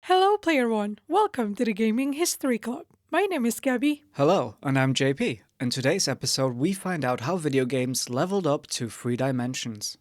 Hello, Player One. Welcome to the Gaming History Club. My name is Gabby. Hello, and I'm JP. In today's episode, we find out how video games leveled up to 3 dimensions.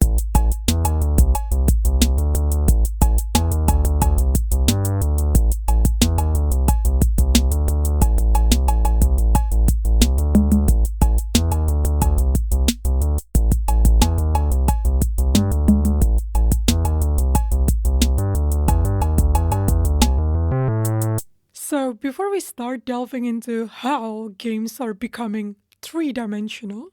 So, before we start delving into how games are becoming three dimensional,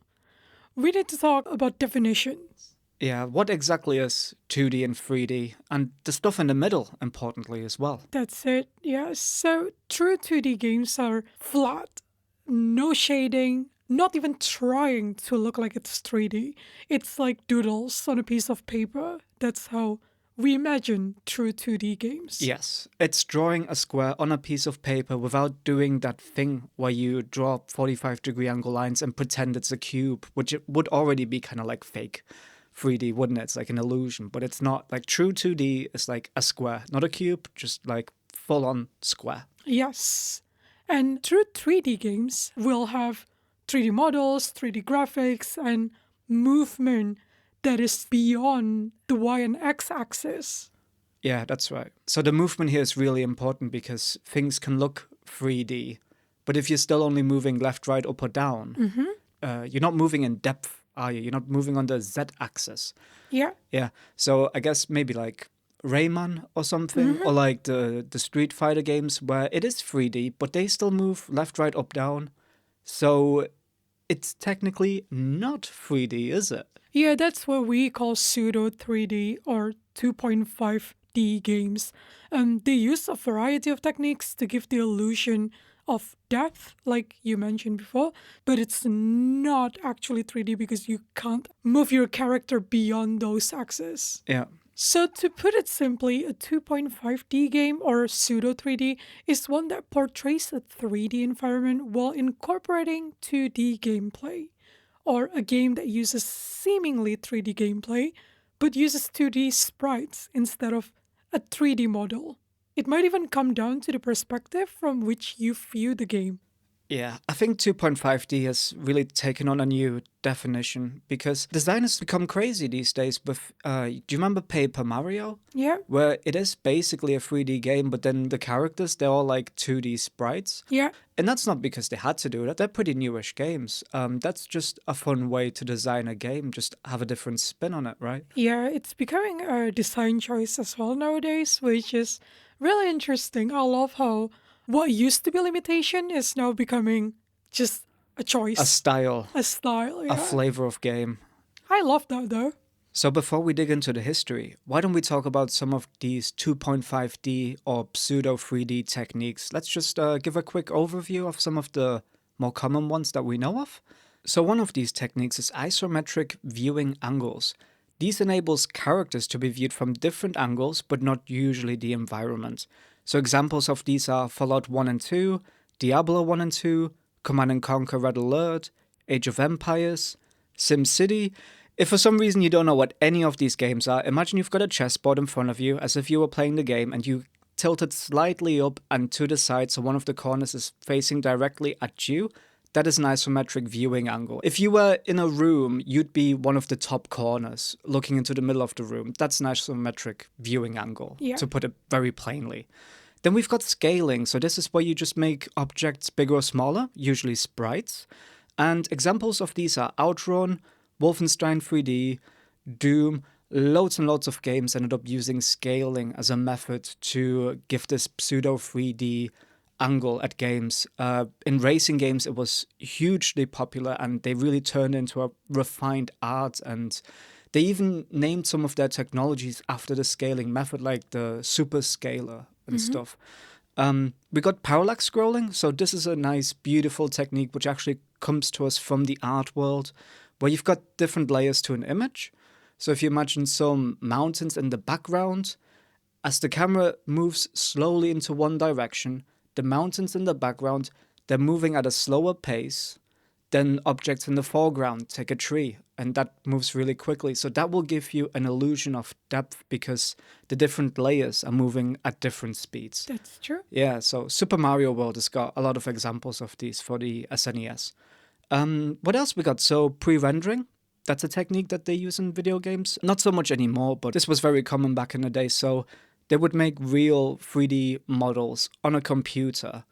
we need to talk about definitions. Yeah, what exactly is 2D and 3D, and the stuff in the middle, importantly, as well. That's it, yes. So, true 2D games are flat, no shading, not even trying to look like it's 3D. It's like doodles on a piece of paper. That's how we imagine true 2D games. Yes, it's drawing a square on a piece of paper without doing that thing where you draw 45-degree angle lines and pretend it's a cube, which it would already be kind of like fake 3D, wouldn't it? It's like an illusion, but it's not. Like true 2D is like a square, not a cube, just like full-on square. Yes. And true 3D games will have 3D models, 3D graphics, and movement that is beyond the Y and X axis. Yeah, that's right. So the movement here is really important because things can look 3D, but if you're still only moving left, right, up, or down, you're not moving in depth, are you? You're not moving on the Z axis. Yeah. Yeah. So I guess maybe like Rayman or something, or like the Street Fighter games where it is 3D, but they still move left, right, up, down. So it's technically not 3D, is it? Yeah, that's what we call pseudo 3D or 2.5D games. They use a variety of techniques to give the illusion of depth, like you mentioned before, but it's not actually 3D because you can't move your character beyond those axes. Yeah. So, to put it simply, a 2.5D game or pseudo 3D is one that portrays a 3D environment while incorporating 2D gameplay, or a game that uses seemingly 3D gameplay but uses 2D sprites instead of a 3D model. It might even come down to the perspective from which you view the game. Yeah, I think 2.5D has really taken on a new definition because designers become crazy these days with, do you remember Paper Mario? Yeah, Where it is basically a 3D game, but then the characters, they're all like 2D sprites. yeah, And that's not because they had to do that, they're pretty newish games. That's just a fun way to design a game, just have a different spin on it, right? yeah, it's becoming a design choice as well nowadays, which is really interesting. I love how what used to be limitation is now becoming just a choice, A style, a style. Yeah. a flavor of game. I love that though. So before we dig into the history, why don't we talk about some of these 2.5D or pseudo 3D techniques? Let's just give a quick overview of some of the more common ones that we know of. So one of these techniques is isometric viewing angles. These enables characters to be viewed from different angles, but not usually the environment. So examples of these are Fallout 1 and 2, Diablo 1 and 2, Command & Conquer Red Alert, Age of Empires, SimCity. If for some reason you don't know what any of these games are, imagine you've got a chessboard in front of you as if you were playing the game and you tilt it slightly up and to the side so one of the corners is facing directly at you. That is an isometric viewing angle. If you were in a room, you'd be one of the top corners looking into the middle of the room. That's an isometric viewing angle, Yeah. to put it very plainly. Then we've got scaling. So this is where you just make objects bigger or smaller, usually sprites. And examples of these are Outrun, Wolfenstein 3D, Doom. Loads and loads of games ended up using scaling as a method to give this pseudo 3D angle at games. In racing games, it was hugely popular and they really turned into a refined art, and they even named some of their technologies after the scaling method, like the super scaler and stuff. We got parallax scrolling. So this is a nice, beautiful technique which actually comes to us from the art world, where you've got different layers to an image. So if you imagine some mountains in the background, as the camera moves slowly into one direction, the mountains in the background, they're moving at a slower pace. Then objects in the foreground, take a tree, and that moves really quickly. So that will give you an illusion of depth because the different layers are moving at different speeds. That's true. Yeah, so Super Mario World has got a lot of examples of these for the SNES. What else we got? So pre-rendering. That's a technique that they use in video games. Not so much anymore, but this was very common back in the day. So they would make real 3D models on a computer,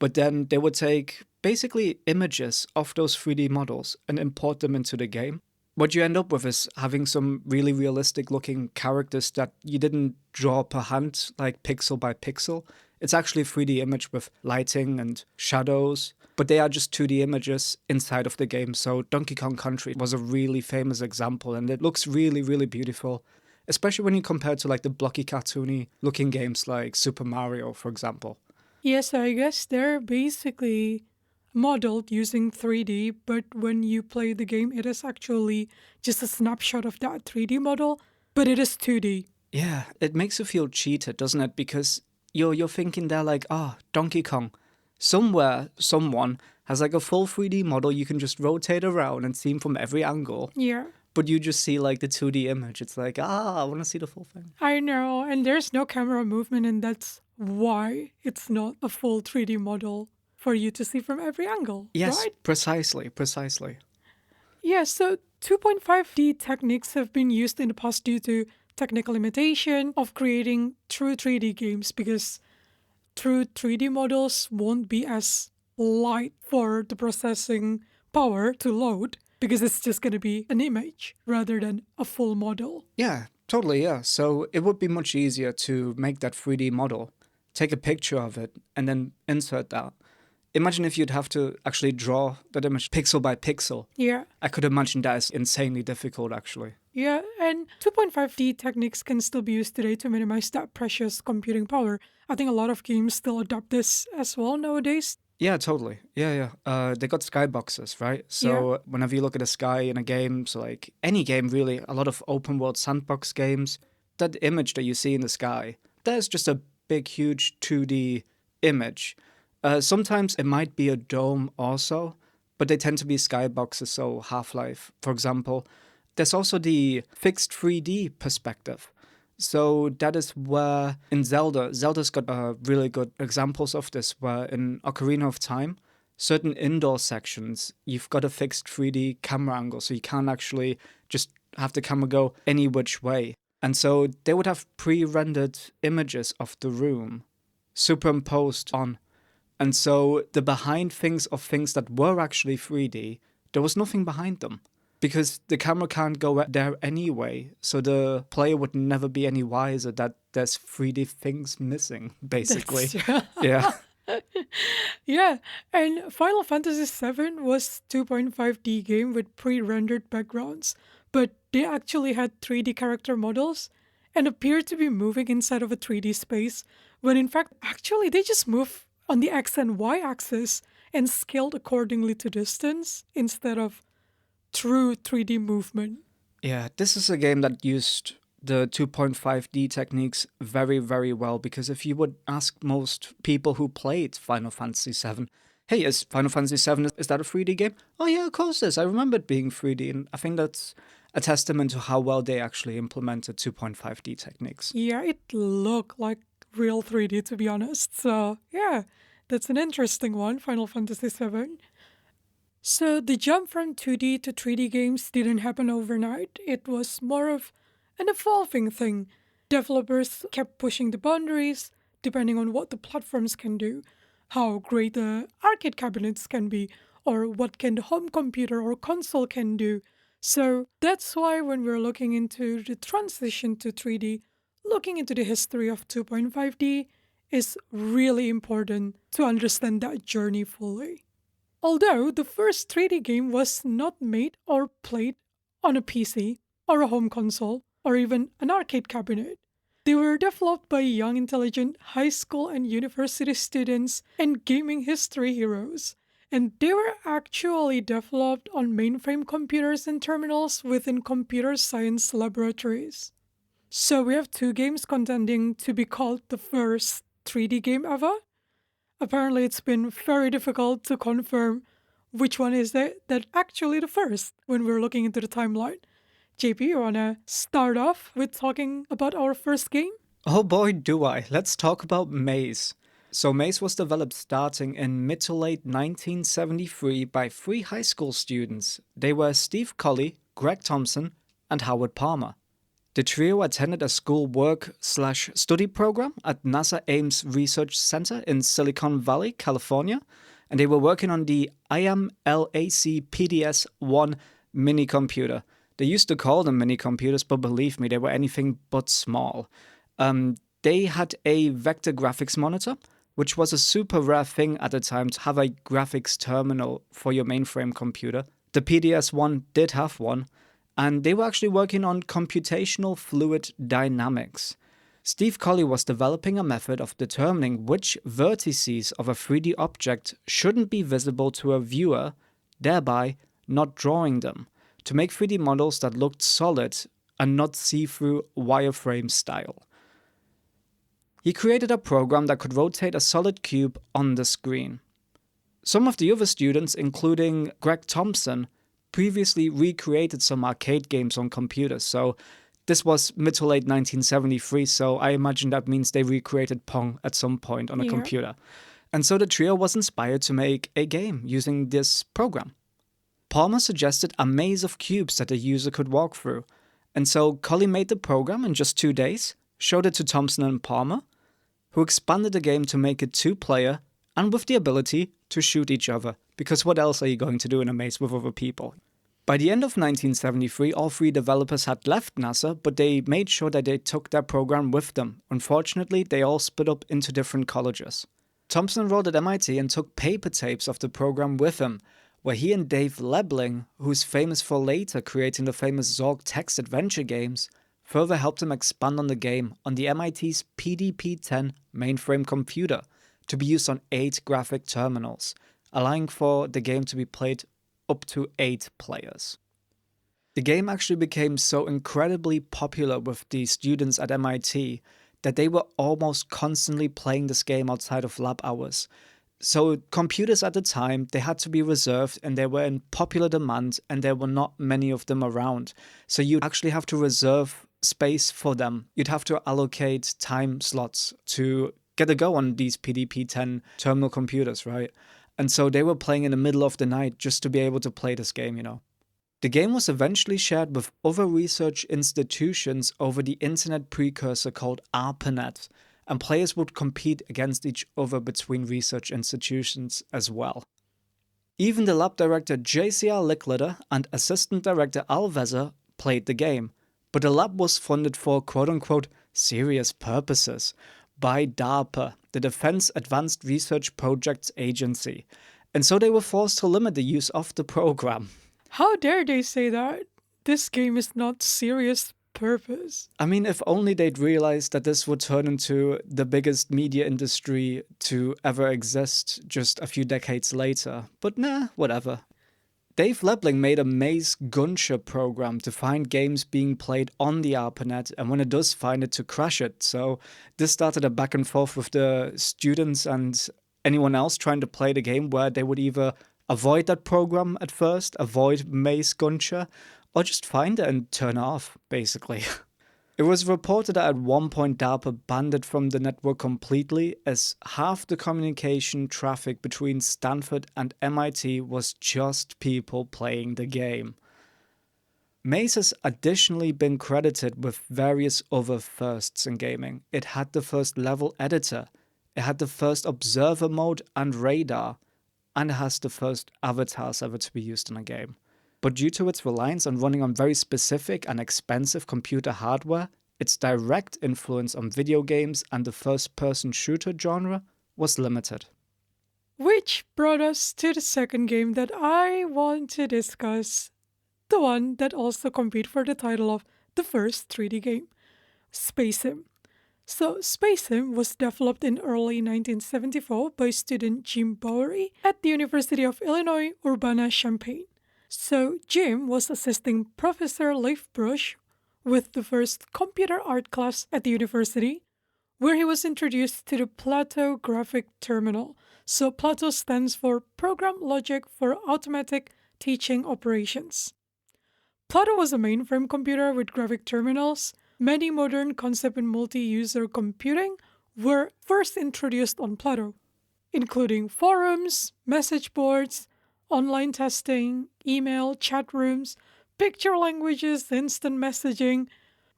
but then they would take basically images of those 3D models and import them into the game. What you end up with is having some really realistic looking characters that you didn't draw per hand, like pixel by pixel. It's actually a 3D image with lighting and shadows, but they are just 2D images inside of the game. So Donkey Kong Country was a really famous example, and it looks really, really beautiful, especially when you compare it to like the blocky, cartoony looking games like Super Mario, for example. Yes, I guess they're basically modeled using 3D, but when you play the game, it is actually just a snapshot of that 3D model, but it is 2D. Yeah, it makes you feel cheated, doesn't it? Because you're thinking there like, Donkey Kong. Somewhere, someone has like a full 3D model you can just rotate around and see him from every angle. Yeah, But you just see like the 2D image. It's like, I want to see the full thing. I know, and there's no camera movement, and that's why it's not a full 3D model for you to see from every angle, Yes, right? precisely. Yeah, so 2.5D techniques have been used in the past due to technical limitation of creating true 3D games because true 3D models won't be as light for the processing power to load because it's just going to be an image rather than a full model. Yeah, totally, yeah. So it would be much easier to make that 3D model, take a picture of it, and then insert that. Imagine if you'd have to actually draw that image pixel by pixel. Yeah. I could imagine that is insanely difficult, actually. Yeah, and 2.5D techniques can still be used today to minimize that precious computing power. I think a lot of games still adopt this as well nowadays. Yeah, totally. Yeah. They got skyboxes, right? So whenever you look at a sky in a game, so like any game really, a lot of open world sandbox games, that image that you see in the sky, there's just a big, huge 2D image. Sometimes it might be a dome also, but they tend to be skyboxes, so Half-Life, for example. There's also the fixed 3D perspective. So that is where in Zelda's got really good examples of this, where in Ocarina of Time, certain indoor sections, you've got a fixed 3D camera angle, so you can't actually just have the camera go any which way. And so they would have pre-rendered images of the room superimposed on. And so the behind things of things that were actually 3D, there was nothing behind them. Because the camera can't go there anyway, so the player would never be any wiser that there's 3D things missing, basically. Yeah. Yeah, and Final Fantasy VII was 2.5D game with pre-rendered backgrounds, but they actually had 3D character models and appeared to be moving inside of a 3D space, when in fact, actually they just move on the X and Y axis and scaled accordingly to distance instead of true 3D movement. Yeah, this is a game that used the 2.5D techniques very, very well, because if you would ask most people who played Final Fantasy VII, hey, is Final Fantasy VII, is that a 3D game? Oh yeah, of course it is. I remember it being 3D, and I think that's a testament to how well they actually implemented 2.5D techniques. Yeah, it looked like real 3D to be honest. So yeah, that's an interesting one, Final Fantasy VII. So the jump from 2D to 3D games didn't happen overnight. It was more of an evolving thing. Developers kept pushing the boundaries depending on what the platforms can do, how great the arcade cabinets can be, or what can the home computer or console can do. So that's why when we're looking into the transition to 3D, looking into the history of 2.5D is really important to understand that journey fully. Although the first 3D game was not made or played on a PC or a home console or even an arcade cabinet, they were developed by young, intelligent high school and university students and gaming history heroes. And they were actually developed on mainframe computers and terminals within computer science laboratories. So we have two games contending to be called the first 3D game ever. Apparently, it's been very difficult to confirm which one is it that actually the first when we're looking into the timeline? JP, you wanna start off with talking about our first game? Oh boy, do I. Let's talk about Maze. So, Maze was developed starting in mid to late 1973 by three high school students. They were Steve Colley, Greg Thompson, and Howard Palmer. The trio attended a school work/study program at NASA Ames Research Center in Silicon Valley, California, and they were working on the IMLAC PDS-1 mini computer. They used to call them mini computers, but believe me, they were anything but small. They had a vector graphics monitor, which was a super rare thing at the time to have a graphics terminal for your mainframe computer. The PDS-1 did have one, and they were actually working on computational fluid dynamics. Steve Colley was developing a method of determining which vertices of a 3D object shouldn't be visible to a viewer, thereby not drawing them, to make 3D models that looked solid and not see-through wireframe style. He created a program that could rotate a solid cube on the screen. Some of the other students, including Greg Thompson, previously recreated some arcade games on computers, so this was mid to late 1973, so I imagine that means they recreated Pong at some point on a computer. And so the trio was inspired to make a game using this program. Palmer suggested a maze of cubes that the user could walk through, and so Colley made the program in just 2 days, showed it to Thompson and Palmer, who expanded the game to make it 2-player and with the ability to shoot each other, because what else are you going to do in a maze with other people? By the end of 1973, all three developers had left NASA, but they made sure that they took their program with them. Unfortunately, they all split up into different colleges. Thompson enrolled at MIT and took paper tapes of the program with him, where he and Dave Lebling, who's famous for later creating the famous Zork text adventure games, further helped him expand on the game on the MIT's PDP-10 mainframe computer to be used on 8 graphic terminals, allowing for the game to be played up to 8 players. The game actually became so incredibly popular with the students at MIT that they were almost constantly playing this game outside of lab hours. So computers at the time, they had to be reserved and they were in popular demand and there were not many of them around. So you'd actually have to reserve space for them. You'd have to allocate time slots to get a go on these PDP-10 terminal computers, right? And so they were playing in the middle of the night just to be able to play this game, you know. The game was eventually shared with other research institutions over the internet precursor called ARPANET, and players would compete against each other between research institutions as well. Even the lab director JCR Licklider and assistant director Al Vezer played the game, but the lab was funded for quote-unquote serious purposes by DARPA, the Defense Advanced Research Projects Agency, and so they were forced to limit the use of the program. How dare they say that? This game is not serious purpose. I mean, if only they'd realized that this would turn into the biggest media industry to ever exist just a few decades later. But nah, whatever. Dave Lebling made a Maze Gunship program to find games being played on the ARPANET, and when it does find it, to crash it. So this started a back and forth with the students and anyone else trying to play the game, where they would either avoid that program at first, avoid Maze Gunship, or just find it and turn it off, basically. It was reported that at one point DARPA banned it from the network completely, as half the communication traffic between Stanford and MIT was just people playing the game. Maze has additionally been credited with various other firsts in gaming. It had the first level editor, it had the first observer mode and radar, and it has the first avatars ever to be used in a game. But due to its reliance on running on very specific and expensive computer hardware, its direct influence on video games and the first-person shooter genre was limited. Which brought us to the second game that I want to discuss, the one that also competed for the title of the first 3D game, Space Sim. So Space Sim was developed in early 1974 by student Jim Bowery at the University of Illinois Urbana-Champaign. So Jim was assisting Professor Leif Brush with the first computer art class at the university, where he was introduced to the Plato graphic terminal. So Plato stands for Program Logic for Automatic Teaching Operations. Plato was a mainframe computer with graphic terminals. Many modern concepts in multi-user computing were first introduced on Plato, including forums, message boards, online testing, email, chat rooms, picture languages, instant messaging,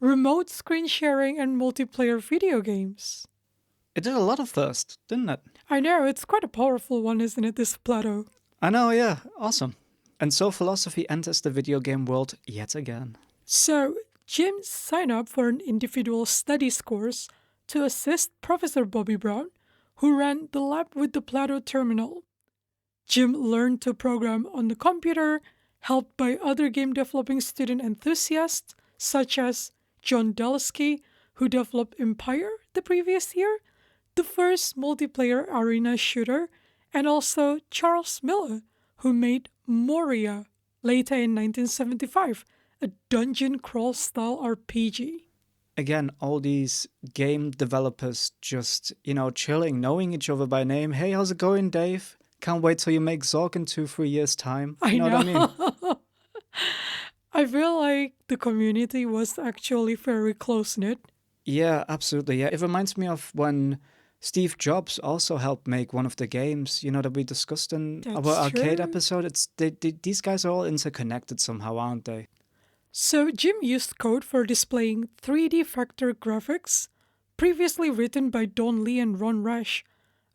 remote screen sharing, and multiplayer video games. It did a lot of first, didn't it? I know, it's quite a powerful one, isn't it, this Plato? I know, yeah, awesome. And so philosophy enters the video game world yet again. So, Jim signed up for an individual studies course to assist Professor Bobby Brown, who ran the lab with the Plato terminal. Jim learned to program on the computer, helped by other game developing student enthusiasts such as John Delsky, who developed Empire the previous year, the first multiplayer arena shooter, and also Charles Miller, who made Moria later in 1975, a dungeon crawl style RPG. Again, all these game developers just, chilling, knowing each other by name. Hey, how's it going, Dave? Can't wait till you make Zork in 2-3 years' time. You know what I mean? I feel like the community was actually very close-knit. Yeah, absolutely. Yeah, it reminds me of when Steve Jobs also helped make one of the games, that we discussed in That's our arcade true. episode. These guys are all interconnected somehow, aren't they? So Jim used code for displaying 3D vector graphics, previously written by Don Lee and Ron Rash.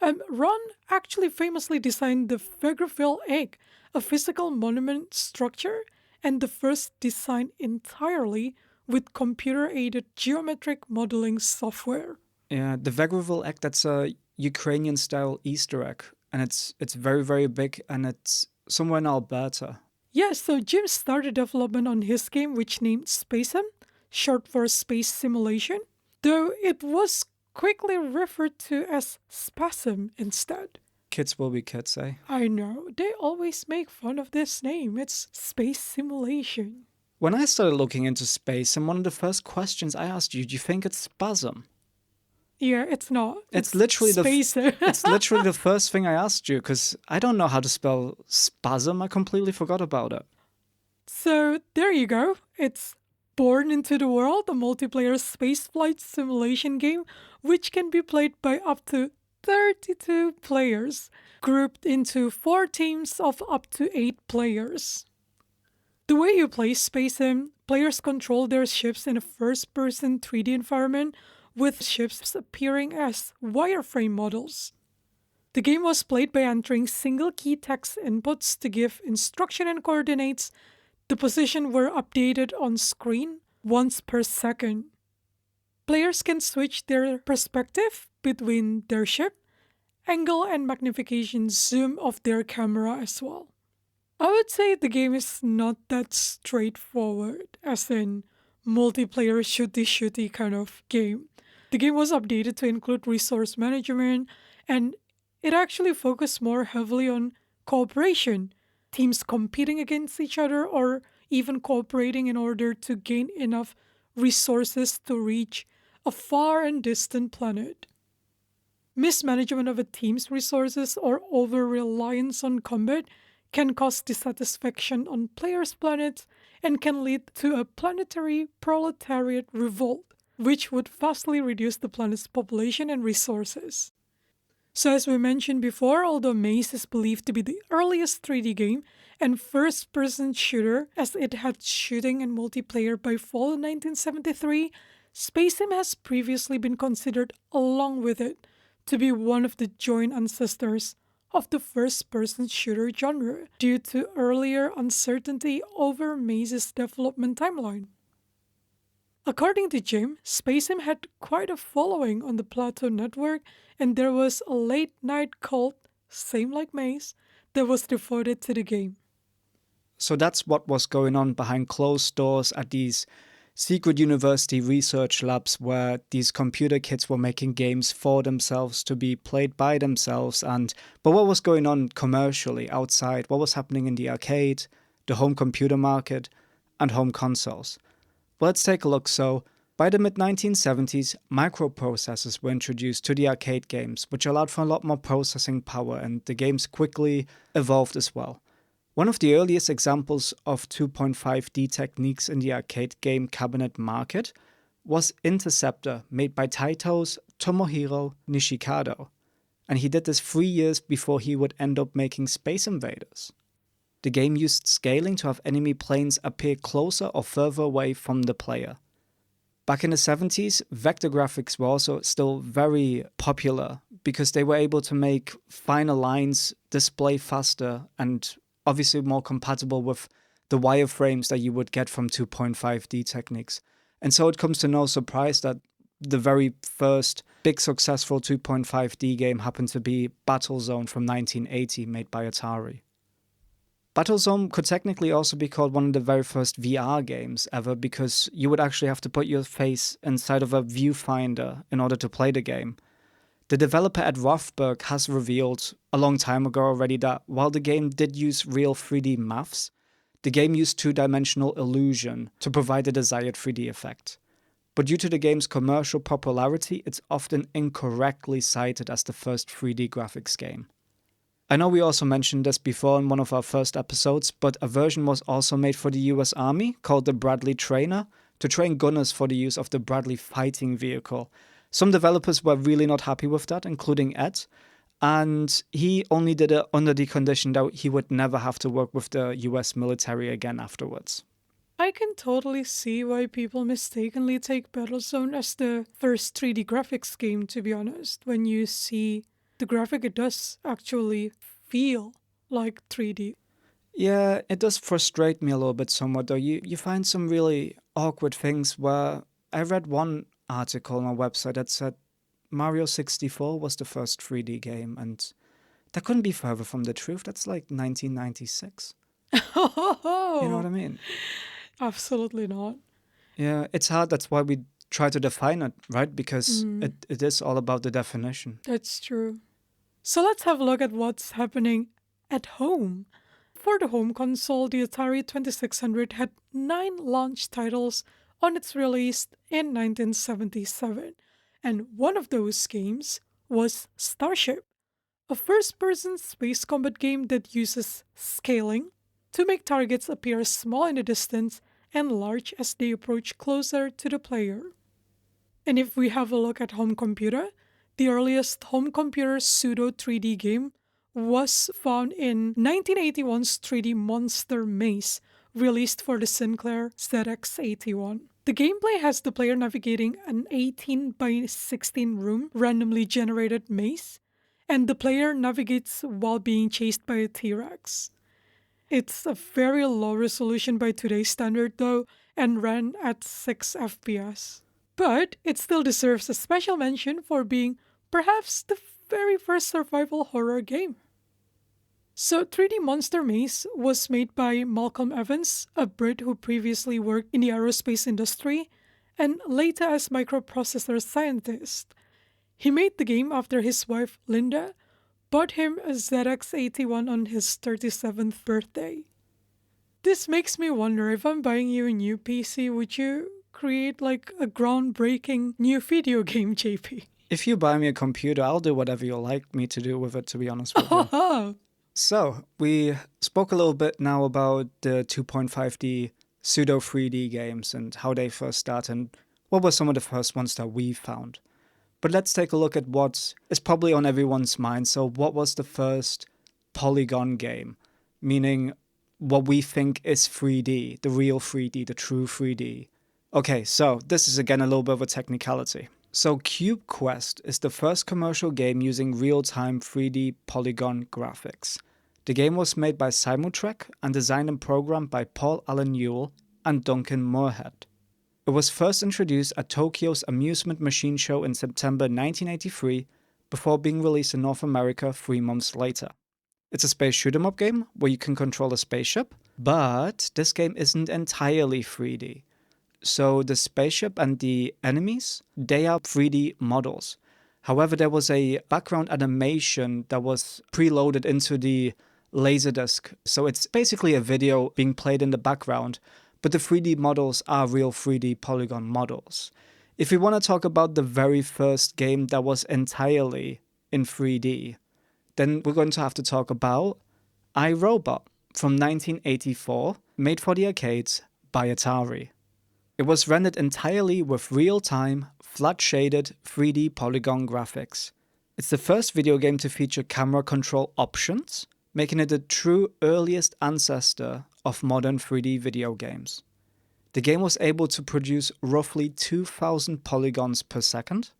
Ron actually famously designed the Vegreville Egg, a physical monument structure, and the first design entirely with computer-aided geometric modeling software. Yeah, the Vegreville egg, that's a Ukrainian-style Easter egg. And it's very, very big, and it's somewhere in Alberta. Yeah, so Jim started development on his game, which named Spacem, short for Space Simulation, though it was quickly referred to as Spasm instead. Kids will be kids, eh? I know, they always make fun of this name. It's Space Simulation. When I started looking into space, and one of the first questions I asked you, do you think it's spasm? Yeah, it's not. It's literally Spacer. it's literally the first thing I asked you, because I don't know how to spell spasm. I completely forgot about it. So there you go. It's Born into the World, a multiplayer spaceflight simulation game which can be played by up to 32 players, grouped into 4 teams of up to 8 players. The way you play Spacem, players control their ships in a first-person 3D environment with ships appearing as wireframe models. The game was played by entering single key text inputs to give instruction and coordinates. The position were updated on screen once per second. Players can switch their perspective between their ship, angle and magnification zoom of their camera as well. I would say the game is not that straightforward, as in multiplayer shooty kind of game. The game was updated to include resource management, and it actually focused more heavily on cooperation, teams competing against each other or even cooperating in order to gain enough resources to reach a far and distant planet. Mismanagement of a team's resources or over-reliance on combat can cause dissatisfaction on players' planets and can lead to a planetary proletariat revolt, which would vastly reduce the planet's population and resources. So as we mentioned before, although Maze is believed to be the earliest 3D game and first-person shooter as it had shooting and multiplayer by fall 1973, Spacem has previously been considered along with it to be one of the joint ancestors of the first-person shooter genre due to earlier uncertainty over Maze's development timeline. According to Jim, Spacem had quite a following on the Plato network, and there was a late-night cult, same like Maze, that was devoted to the game. So that's what was going on behind closed doors at these secret university research labs where these computer kids were making games for themselves to be played by themselves. But what was going on commercially outside? What was happening in the arcade, the home computer market, and home consoles? Well, let's take a look. So By the mid-1970s, microprocessors were introduced to the arcade games, which allowed for a lot more processing power, and the games quickly evolved as well. One of the earliest examples of 2.5D techniques in the arcade game cabinet market was Interceptor, made by Taito's Tomohiro Nishikado, and he did this 3 years before he would end up making Space Invaders. The game used scaling to have enemy planes appear closer or further away from the player. Back in the 70s, vector graphics were also still very popular because they were able to make finer lines display faster and obviously more compatible with the wireframes that you would get from 2.5D techniques. And so it comes to no surprise that the very first big successful 2.5D game happened to be Battlezone from 1980, made by Atari. Battlezone could technically also be called one of the very first VR games ever because you would actually have to put your face inside of a viewfinder in order to play the game. The developer Ed Rothberg has revealed a long time ago already that while the game did use real 3D maths, the game used two-dimensional illusion to provide the desired 3D effect. But due to the game's commercial popularity, it's often incorrectly cited as the first 3D graphics game. I know we also mentioned this before in one of our first episodes, but a version was also made for the US Army called the Bradley Trainer to train gunners for the use of the Bradley fighting vehicle. Some developers were really not happy with that, including Ed, and he only did it under the condition that he would never have to work with the US military again afterwards. I can totally see why people mistakenly take Battlezone as the first 3D graphics game, to be honest, when you see the graphic, it does actually feel like 3D. Yeah, it does frustrate me a little bit somewhat though. You find some really awkward things where I read one article on a website that said Mario 64 was the first 3D game, and that couldn't be further from the truth. That's like 1996. You know what I mean? Absolutely not. Yeah, it's hard. That's why we try to define it, right? Because it is all about the definition. That's true. So let's have a look at what's happening at home. For the home console, the Atari 2600 had 9 launch titles on its release in 1977, and one of those games was Starship, a first-person space combat game that uses scaling to make targets appear small in the distance and large as they approach closer to the player. And if we have a look at home computer, the earliest home computer pseudo 3D game was found in 1981's 3D Monster Maze, released for the Sinclair ZX81. The gameplay has the player navigating an 18 by 16 room randomly generated maze, and the player navigates while being chased by a T-Rex. It's a very low resolution by today's standard though, and ran at 6 FPS. But it still deserves a special mention for being perhaps the very first survival horror game. So 3D Monster Maze was made by Malcolm Evans, a Brit who previously worked in the aerospace industry and later as microprocessor scientist. He made the game after his wife Linda bought him a ZX81 on his 37th birthday. This makes me wonder, if I'm buying you a new PC, would you create like a groundbreaking new video game, JP? If you buy me a computer, I'll do whatever you like me to do with it, to be honest with you. So, we spoke a little bit now about the 2.5D pseudo 3D games and how they first started and what were some of the first ones that we found. But let's take a look at what is probably on everyone's mind. So what was the first polygon game? Meaning what we think is 3D, the real 3D, the true 3D. Okay, so this is again a little bit of a technicality. So Cube Quest is the first commercial game using real-time 3D polygon graphics. The game was made by Simutrek and designed and programmed by Paul Allen Newell and Duncan Moorhead. It was first introduced at Tokyo's Amusement Machine Show in September 1983 before being released in North America 3 months later. It's a space shoot-'em-up game where you can control a spaceship, but this game isn't entirely 3D. So the spaceship and the enemies, they are 3D models. However, there was a background animation that was preloaded into the Laserdisc. So it's basically a video being played in the background, but the 3D models are real 3D polygon models. If we want to talk about the very first game that was entirely in 3D, then we're going to have to talk about iRobot from 1984, made for the arcades by Atari. It was rendered entirely with real-time, flat-shaded 3D polygon graphics. It's the first video game to feature camera control options, making it the true earliest ancestor of modern 3D video games. The game was able to produce roughly 2,000 polygons per second.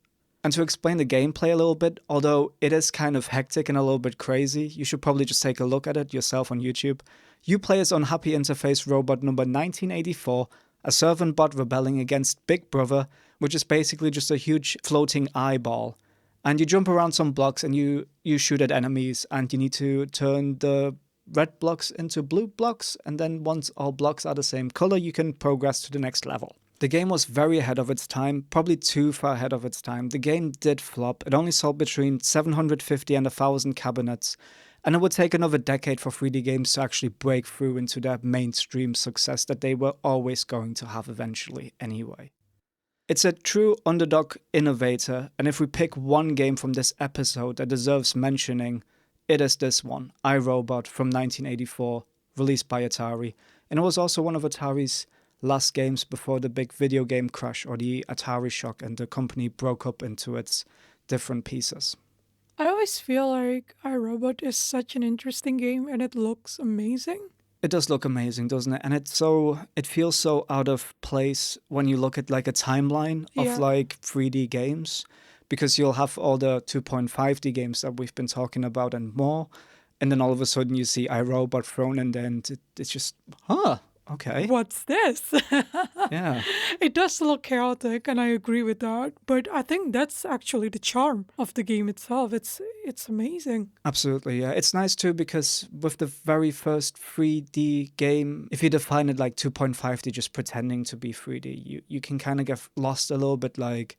And to explain the gameplay a little bit, although it is kind of hectic and a little bit crazy, you should probably just take a look at it yourself on YouTube. You play as Unhappy Interface Robot number 1984, a servant bot rebelling against Big Brother, which is basically just a huge floating eyeball. And you jump around some blocks and you shoot at enemies, and you need to turn the red blocks into blue blocks, and then once all blocks are the same color, you can progress to the next level. The game was very ahead of its time, probably too far ahead of its time. The game did flop. It only sold between 750 and 1,000 cabinets, and it would take another decade for 3D games to actually break through into that mainstream success that they were always going to have eventually anyway. It's a true underdog innovator, and if we pick one game from this episode that deserves mentioning, it is this one, iRobot from 1984, released by Atari, and it was also one of Atari's last games before the big video game crash or the Atari shock and the company broke up into its different pieces. I always feel like iRobot is such an interesting game and it looks amazing. It does look amazing, doesn't it? And it feels so out of place when you look at like a timeline of like 3D games, because you'll have all the 2.5D games that we've been talking about and more, and then all of a sudden you see iRobot thrown in there and it's just, okay. What's this? Yeah. It does look chaotic, and I agree with that. But I think that's actually the charm of the game itself. It's amazing. Absolutely, yeah. It's nice too because with the very first 3D game, if you define it like 2.5D, just pretending to be 3D, you can kind of get lost a little bit like,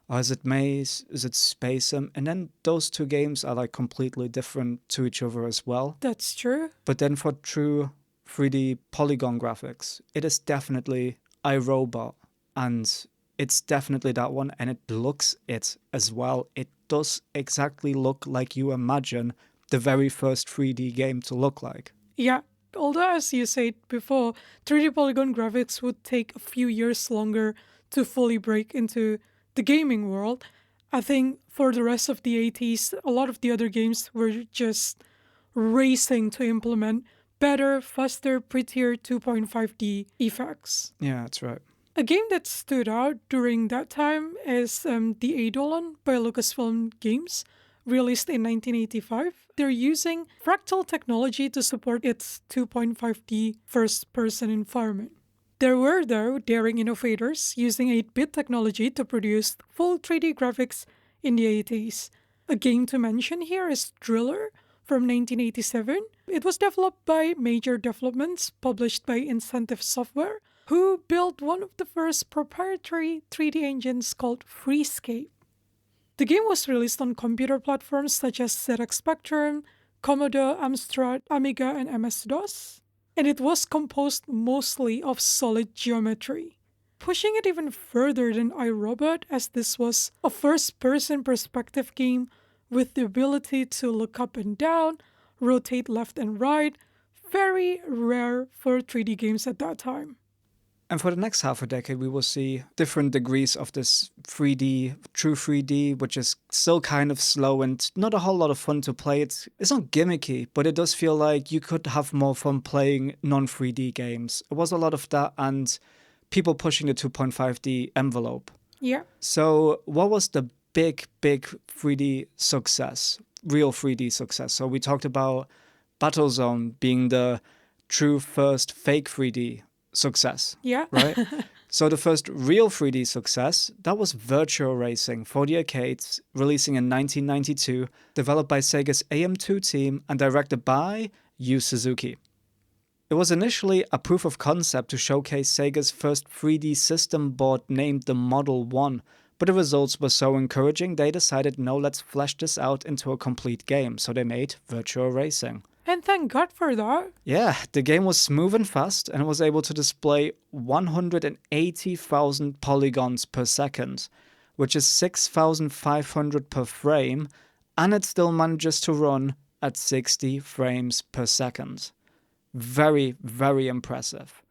oh, is it Maze? Is it Space Sim? And then those two games are like completely different to each other as well. That's true. But then for true 3D polygon graphics, it is definitely iRobot, and it's definitely that one, and it looks it as well. It does exactly look like you imagine the very first 3D game to look like. Yeah, although as you said before, 3D polygon graphics would take a few years longer to fully break into the gaming world, I think for the rest of the 80s, a lot of the other games were just racing to implement better, faster, prettier 2.5D effects. Yeah, that's right. A game that stood out during that time is The Eidolon by Lucasfilm Games, released in 1985. They're using fractal technology to support its 2.5D first-person environment. There were, though, daring innovators using 8-bit technology to produce full 3D graphics in the 80s. A game to mention here is Driller from 1987. It was developed by Major Developments, published by Incentive Software, who built one of the first proprietary 3D engines called Freescape. The game was released on computer platforms such as ZX Spectrum, Commodore, Amstrad, Amiga, and MS-DOS. And it was composed mostly of solid geometry. Pushing it even further than iRobot, as this was a first-person perspective game with the ability to look up and down, rotate left and right, very rare for 3D games at that time. And for the next half a decade, we will see different degrees of this 3D, true 3D, which is still kind of slow and not a whole lot of fun to play. It's not gimmicky, but it does feel like you could have more fun playing non-3D games. It was a lot of that and people pushing the 2.5D envelope. Yeah. So what was the big 3D success, real 3D success? So we talked about Battlezone being the true first fake 3D success. Yeah. Right? So the first real 3D success, that was Virtua Racing for the arcades, releasing in 1992, developed by Sega's AM2 team and directed by Yu Suzuki. It was initially a proof of concept to showcase Sega's first 3D system board named the Model 1, but the results were so encouraging they decided, no, let's flesh this out into a complete game, so they made Virtua Racing. And thank God for that. Yeah, the game was smooth and fast and was able to display 180,000 polygons per second, which is 6,500 per frame, and it still manages to run at 60 frames per second. Very, very impressive.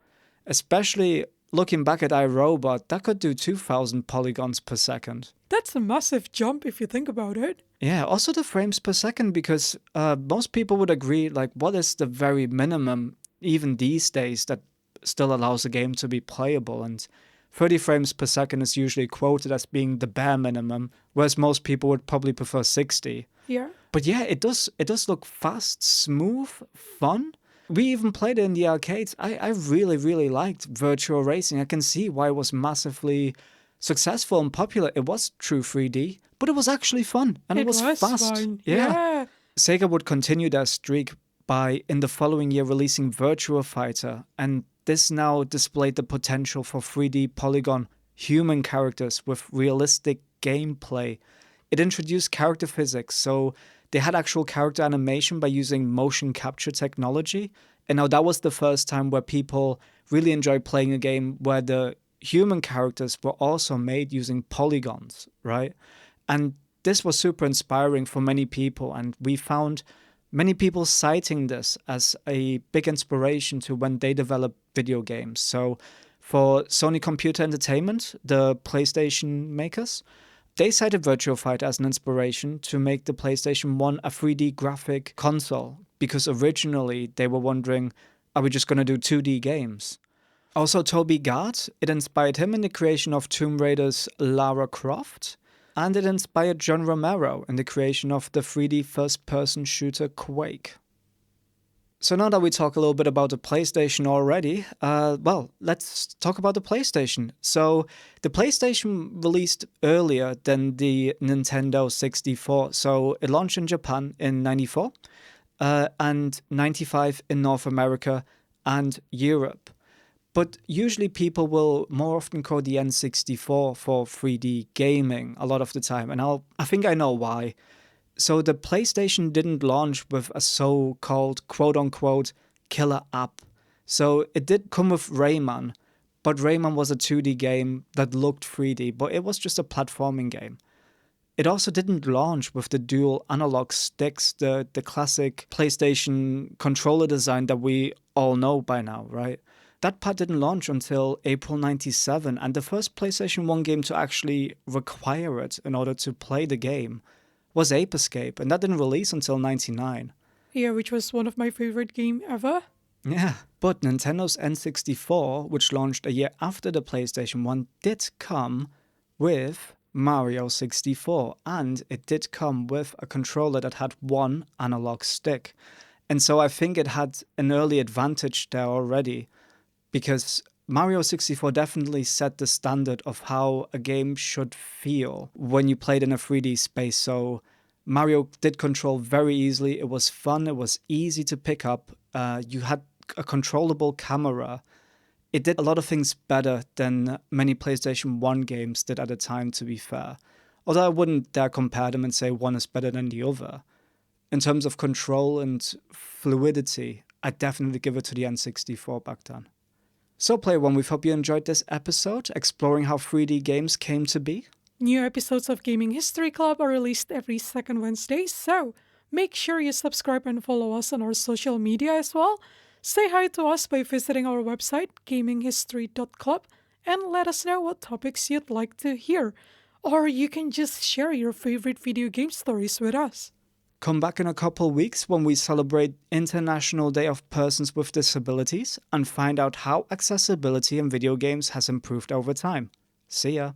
Especially looking back at iRobot, that could do 2,000 polygons per second. That's a massive jump if you think about it. Yeah, also the frames per second, because most people would agree, like, what is the very minimum, even these days, that still allows a game to be playable? And 30 frames per second is usually quoted as being the bare minimum, whereas most people would probably prefer 60. Yeah. But yeah, it does look fast, smooth, fun. We even played it in the arcades. I really, really liked Virtual Racing. I can see why it was massively successful and popular. It was true 3D, but it was actually fun, and it was fast. Fun. Yeah. Yeah. Sega would continue their streak by, in the following year, releasing Virtua Fighter, and this now displayed the potential for 3D polygon human characters with realistic gameplay. It introduced character physics, so they had actual character animation by using motion capture technology. And now that was the first time where people really enjoyed playing a game where the human characters were also made using polygons, right? And this was super inspiring for many people, and we found many people citing this as a big inspiration to when they develop video games. So for Sony Computer Entertainment, the PlayStation makers, they cited Virtua Fighter as an inspiration to make the PlayStation 1 a 3D graphic console, because originally they were wondering, are we just going to do 2D games? Also, Toby Gard, it inspired him in the creation of Tomb Raider's Lara Croft, and it inspired John Romero in the creation of the 3D first-person shooter Quake. So now that we talk a little bit about the PlayStation already, let's talk about the PlayStation. So the PlayStation released earlier than the Nintendo 64. So it launched in Japan in 94 and 95 in North America and Europe. But usually people will more often call the N64 for 3D gaming a lot of the time. And I think I know why. So the PlayStation didn't launch with a so-called quote-unquote killer app. So it did come with Rayman, but Rayman was a 2D game that looked 3D, but it was just a platforming game. It also didn't launch with the dual analog sticks, the classic PlayStation controller design that we all know by now, right? That part didn't launch until April 97, and the first PlayStation 1 game to actually require it in order to play the game was Ape Escape, and that didn't release until 99. Yeah, which was one of my favorite games ever. Yeah, but Nintendo's N64, which launched a year after the PlayStation 1, did come with Mario 64, and it did come with a controller that had one analog stick. And so I think it had an early advantage there already, because Mario 64 definitely set the standard of how a game should feel when you played in a 3D space. So Mario did control very easily. It was fun. It was easy to pick up. You had a controllable camera. It did a lot of things better than many PlayStation 1 games did at the time, to be fair. Although I wouldn't dare compare them and say one is better than the other. In terms of control and fluidity, I'd definitely give it to the N64 back then. So Player One, we hope you enjoyed this episode, exploring how 3D games came to be. New episodes of Gaming History Club are released every second Wednesday, so make sure you subscribe and follow us on our social media as well. Say hi to us by visiting our website, gaminghistory.club, and let us know what topics you'd like to hear. Or you can just share your favorite video game stories with us. Come back in a couple weeks when we celebrate International Day of Persons with Disabilities and find out how accessibility in video games has improved over time. See ya!